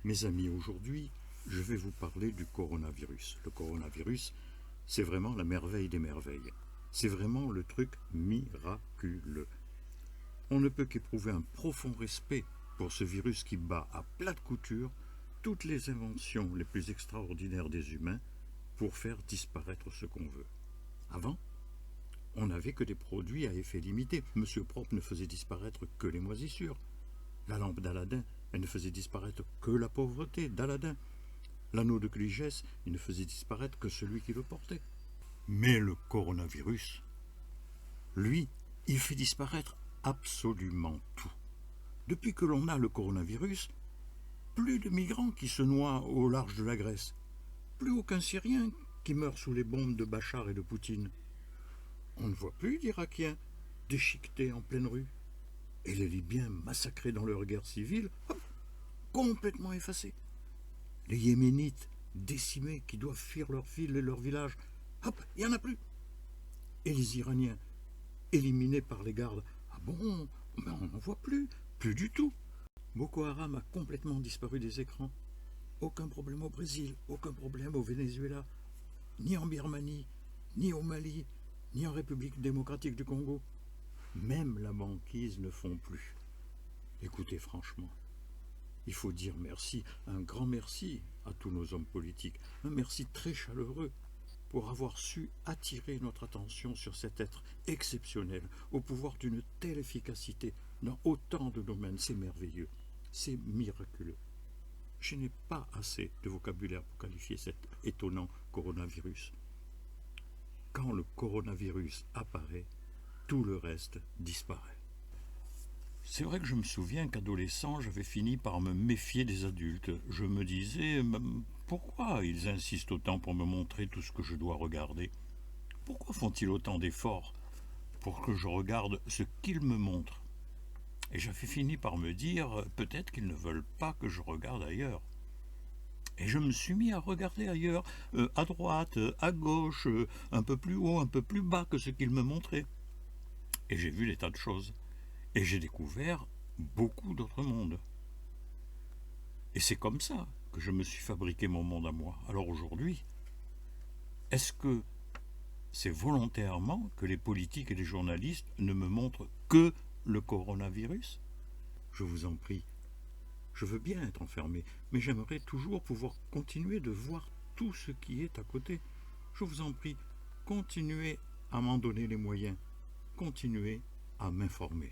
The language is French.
Mes amis, aujourd'hui, je vais vous parler du coronavirus. Le coronavirus, c'est vraiment la merveille des merveilles. C'est vraiment le truc miraculeux. On ne peut qu'éprouver un profond respect pour ce virus qui bat à plate couture toutes les inventions les plus extraordinaires des humains pour faire disparaître ce qu'on veut. Avant, on n'avait que des produits à effet limité. Monsieur Propre ne faisait disparaître que les moisissures. La lampe d'Aladin, elle ne faisait disparaître que la pauvreté d'Aladin. L'anneau de Cligès, il ne faisait disparaître que celui qui le portait. Mais le coronavirus, lui, il fait disparaître absolument tout. Depuis que l'on a le coronavirus, plus de migrants qui se noient au large de la Grèce, plus aucun Syrien qui meurt sous les bombes de Bachar et de Poutine. On ne voit plus d'Irakiens déchiquetés en pleine rue. Et les Libyens massacrés dans leur guerre civile, hop, complètement effacés. Les Yéménites décimés qui doivent fuir leur ville et leur village, hop, il n'y en a plus. Et les Iraniens éliminés par les gardes, ah bon, mais on n'en voit plus, plus du tout. Boko Haram a complètement disparu des écrans. Aucun problème au Brésil, aucun problème au Venezuela, ni en Birmanie, ni au Mali, ni en République démocratique du Congo. Même la banquise ne font plus. Écoutez, franchement, il faut dire merci, un grand merci à tous nos hommes politiques, un merci très chaleureux pour avoir su attirer notre attention sur cet être exceptionnel, au pouvoir d'une telle efficacité dans autant de domaines. C'est merveilleux, c'est miraculeux. Je n'ai pas assez de vocabulaire pour qualifier cet étonnant coronavirus. Quand le coronavirus apparaît, tout le reste disparaît. C'est vrai que je me souviens qu'adolescent, j'avais fini par me méfier des adultes. Je me disais, pourquoi ils insistent autant pour me montrer tout ce que je dois regarder? Pourquoi font-ils autant d'efforts pour que je regarde ce qu'ils me montrent? Et j'avais fini par me dire, peut-être qu'ils ne veulent pas que je regarde ailleurs. Et je me suis mis à regarder ailleurs, à droite, à gauche, un peu plus haut, un peu plus bas que ce qu'ils me montraient. Et j'ai vu des tas de choses. Et j'ai découvert beaucoup d'autres mondes. Et c'est comme ça que je me suis fabriqué mon monde à moi. Alors aujourd'hui, est-ce que c'est volontairement que les politiques et les journalistes ne me montrent que le coronavirus? Je vous en prie, je veux bien être enfermé, mais j'aimerais toujours pouvoir continuer de voir tout ce qui est à côté. Je vous en prie, continuez à m'en donner les moyens, continuez à m'informer.